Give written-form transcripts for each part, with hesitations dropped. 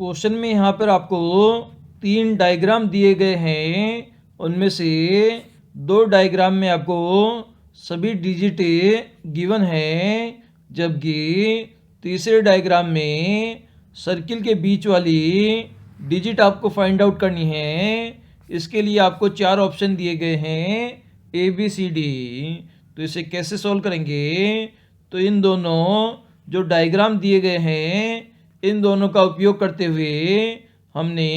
Question में यहाँ पर आपको 3 डायग्राम दिए गए हैं। उनमें से 2 डायग्राम में आपको सभी डिजिट गिवन हैं, जबकि तीसरे डायग्राम में सर्किल के बीच वाली डिजिट आपको फाइंड आउट करनी है। इसके लिए आपको 4 ऑप्शन दिए गए हैं ABCD। तो इसे कैसे सॉल्व करेंगे? तो इन दोनों जो डायग्राम दिए गए हैं, इन दोनों का उपयोग करते हुए हमने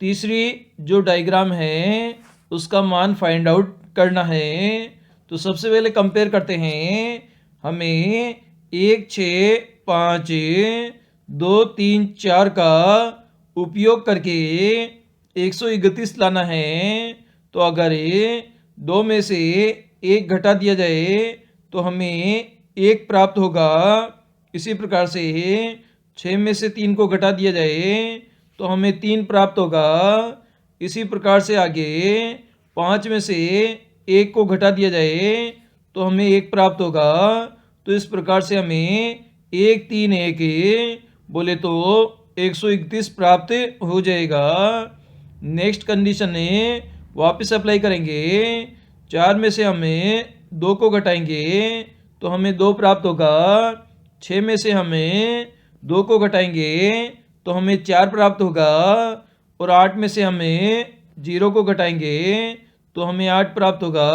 तीसरी जो डायग्राम है उसका मान फाइंड आउट करना है। तो सबसे पहले कंपेयर करते हैं। हमें 1, 6, 5, 2, 3, 4 का उपयोग करके 131 लाना है। तो अगर 2 में से 1 घटा दिया जाए तो हमें 1 प्राप्त होगा। इसी प्रकार से 6 में से 3 को घटा दिया जाए तो हमें 3 प्राप्त होगा। इसी प्रकार से आगे 5 में से 1 को घटा दिया जाए तो हमें 1 प्राप्त होगा। तो इस प्रकार से हमें 1, 3, 1 बोले तो 131 प्राप्त हो जाएगा। नेक्स्ट कंडीशन वापस अप्लाई करेंगे। 4 में से हमें 2 को घटाएंगे तो हमें 2 प्राप्त होगा। 6 में से हमें 2 को घटाएंगे तो हमें 4 प्राप्त होगा। और 8 में से हमें 0 को घटाएंगे तो हमें 8 प्राप्त होगा।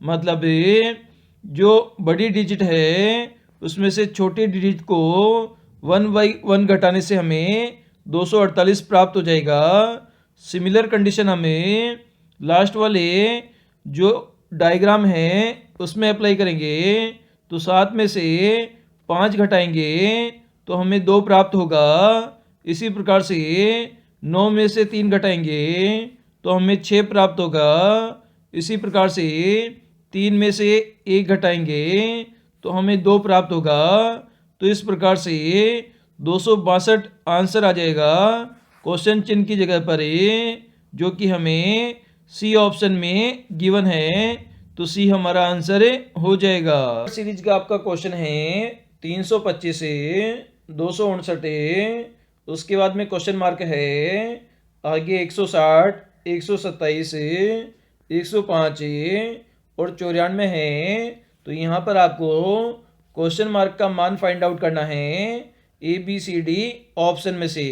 मतलब जो बड़ी डिजिट है उसमें से छोटी डिजिट को 1/1 घटाने से हमें 248 प्राप्त हो जाएगा। सिमिलर कंडीशन हमें लास्ट वाले जो डायग्राम है उसमें अप्लाई करेंगे। तो 7 में से 5 घटाएंगे तो हमें 2 प्राप्त होगा। इसी प्रकार से 9 में से 3 घटाएंगे तो हमें 6 प्राप्त होगा। इसी प्रकार से 3 में से 1 घटाएंगे तो हमें 2 प्राप्त होगा। तो इस प्रकार से 262 आंसर आ जाएगा क्वेश्चन चिन्ह की जगह पर, जो कि हमें सी ऑप्शन में गिवन है। तो सी हमारा आंसर हो जाएगा। सीरीज का आपका क्वेश्चन है 325 से 259। उसके बाद में क्वेश्चन मार्क है आगे 160, 127, 105 और 94 है। तो यहाँ पर आपको क्वेश्चन मार्क का मान फाइंड आउट करना है ABCD ऑप्शन में से।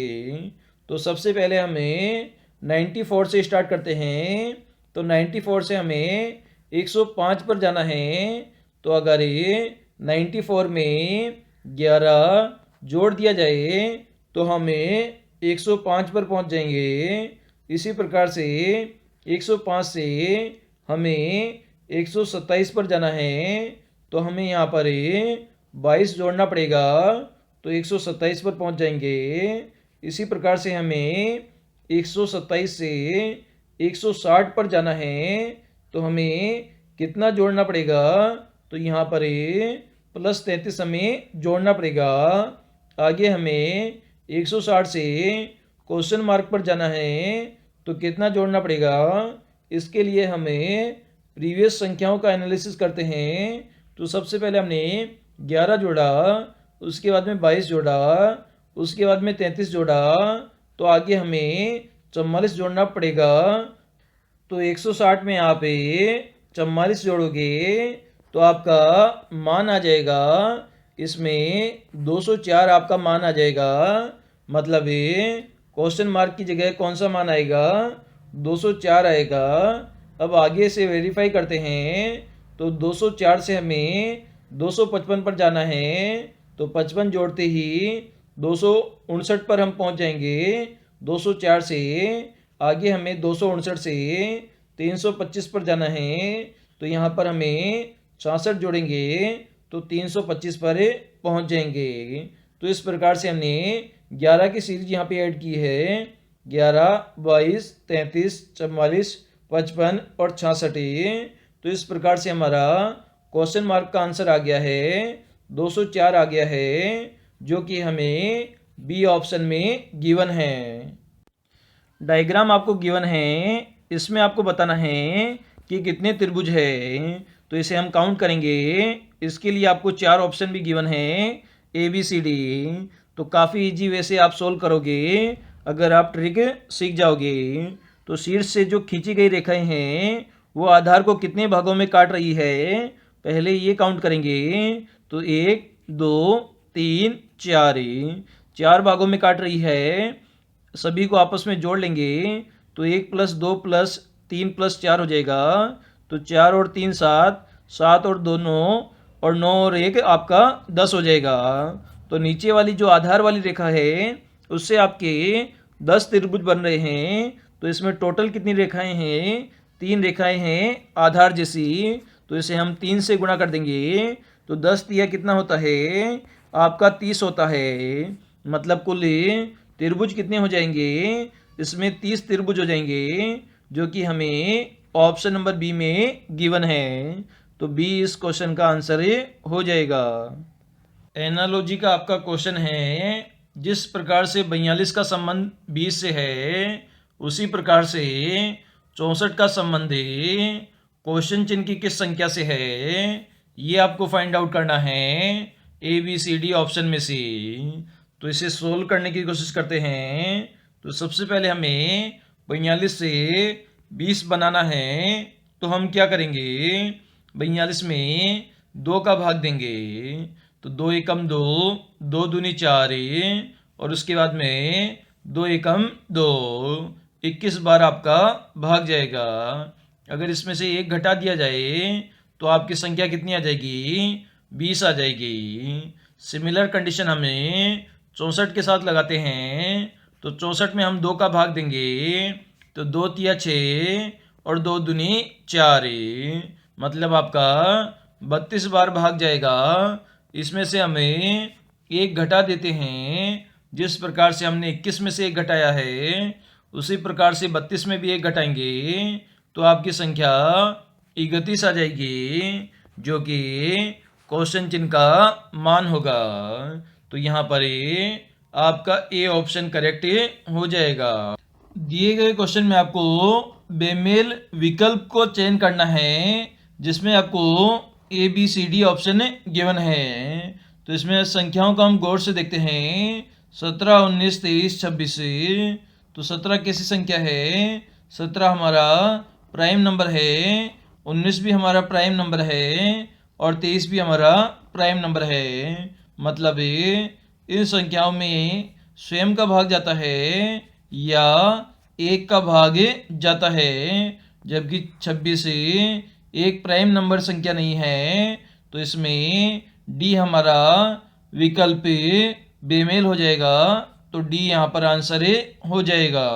तो सबसे पहले हमें 94 से स्टार्ट करते हैं। तो 94 से हमें 105 पर जाना है। तो अगर 94 में 11 जोड़ दिया जाए तो हमें 105 पर पहुंच जाएंगे। इसी प्रकार से 105 से हमें 127 पर जाना है। तो हमें यहाँ पर 22 जोड़ना पड़ेगा तो 127 पर पहुंच जाएंगे। इसी प्रकार से हमें 127 से 160 पर जाना है। तो हमें कितना जोड़ना पड़ेगा? तो यहाँ पर +33 हमें जोड़ना पड़ेगा। आगे हमें 160 से क्वेश्चन मार्क पर जाना है तो कितना जोड़ना पड़ेगा? इसके लिए हमें प्रीवियस संख्याओं का एनालिसिस करते हैं। तो सबसे पहले हमने 11 जोड़ा, उसके बाद में 22 जोड़ा, उसके बाद में 33 जोड़ा। तो आगे हमें 44 जोड़ना पड़ेगा। तो 160 में आप 44 जोड़ोगे तो आपका मान आ जाएगा, इसमें 204 आपका मान आ जाएगा। मतलब क्वेश्चन मार्क की जगह कौन सा मान आएगा? 204 आएगा। अब आगे से वेरीफाई करते हैं। तो 204 से हमें 255 पर जाना है। तो 55 जोड़ते ही 259 पर हम पहुंच जाएंगे। 204 से आगे हमें 259 से 325 पर जाना है। तो यहाँ पर हमें 66 जोड़ेंगे तो 325 पर पहुँच जाएंगे। तो इस प्रकार से हमने 11 की सीरीज यहाँ पे ऐड की है। 11, 22, 33, 44, 55 और 66। तो इस प्रकार से हमारा क्वेश्चन मार्क का आंसर आ गया है 204 आ गया है, जो कि हमें बी ऑप्शन में गिवन है। डायग्राम आपको गिवन है, इसमें आपको बताना है कि कितने त्रिभुज है। तो इसे हम काउंट करेंगे। इसके लिए आपको 4 ऑप्शन भी गिवन है ABCD। तो काफ़ी इजी वे से आप सोल्व करोगे अगर आप ट्रिक सीख जाओगे। तो शीर्ष से जो खींची गई रेखाएं हैं वो आधार को कितने भागों में काट रही है, पहले ये काउंट करेंगे। तो 1 2 3 4, 4 भागों में काट रही है। सभी को आपस में जोड़ लेंगे तो 1 + 2 + 3 + 4 हो जाएगा। तो 4 और 3 7, 7 और 2 9, और 9 और 1 आपका 10 हो जाएगा। तो नीचे वाली जो आधार वाली रेखा है उससे आपके 10 त्रिभुज बन रहे हैं। तो इसमें टोटल कितनी रेखाएं हैं, 3 रेखाएं हैं आधार जैसी। तो इसे हम 3 से गुणा कर देंगे तो 10 तिया कितना होता है आपका 30 होता है। मतलब कुल त्रिभुज कितने हो जाएंगे, इसमें 30 त्रिभुज हो जाएंगे, जो कि हमें ऑप्शन नंबर बी में गिवन है। तो बी इस क्वेश्चन का आंसर हो जाएगा। एनालॉजी का आपका क्वेश्चन है, जिस प्रकार से 42 का संबंध 20 से है उसी प्रकार से 64 का संबंध क्वेश्चन चिन्ह की किस संख्या से है, ये आपको फाइंड आउट करना है ABCD ऑप्शन में से। तो इसे सोल्व करने की कोशिश करते हैं। तो सबसे पहले हमें 42 से 20 बनाना है। तो हम क्या करेंगे, 42 में 2 का भाग देंगे। तो 2 एकम 2, 2 दूनी 4, और उसके बाद में 2 एकम 2, 21 बार आपका भाग जाएगा। अगर इसमें से 1 घटा दिया जाए तो आपकी संख्या कितनी आ जाएगी, 20 आ जाएगी। सिमिलर कंडीशन हमें 64 के साथ लगाते हैं। तो 64 में हम 2 का भाग देंगे। तो 2 तिया 6 और 2 दूनी 4, मतलब आपका 32 बार भाग जाएगा। इसमें से हमें 1 घटा देते हैं। जिस प्रकार से हमने 21 में से 1 घटाया है उसी प्रकार से 32 में भी 1 घटाएंगे तो आपकी संख्या 31 आ जाएगी, जो कि क्वेश्चन चिन्ह का मान होगा। तो यहाँ पर आपका ए ऑप्शन करेक्ट हो जाएगा। दिए गए क्वेश्चन में आपको बेमेल विकल्प को चयन करना है, जिसमें आपको ABCD ऑप्शन गिवन है। तो इसमें संख्याओं को हम गौर से देखते हैं। 17 19 23 26। तो 17 कैसी संख्या है, 17 हमारा प्राइम नंबर है, 19 भी हमारा प्राइम नंबर है, और 23 भी हमारा प्राइम नंबर है। मतलब इन संख्याओं में स्वयं का भाग जाता है या 1 का भाग जाता है। जबकि 26 एक प्राइम नंबर संख्या नहीं है। तो इसमें डी हमारा विकल्प बेमेल हो जाएगा। तो डी यहाँ पर आंसर हो जाएगा।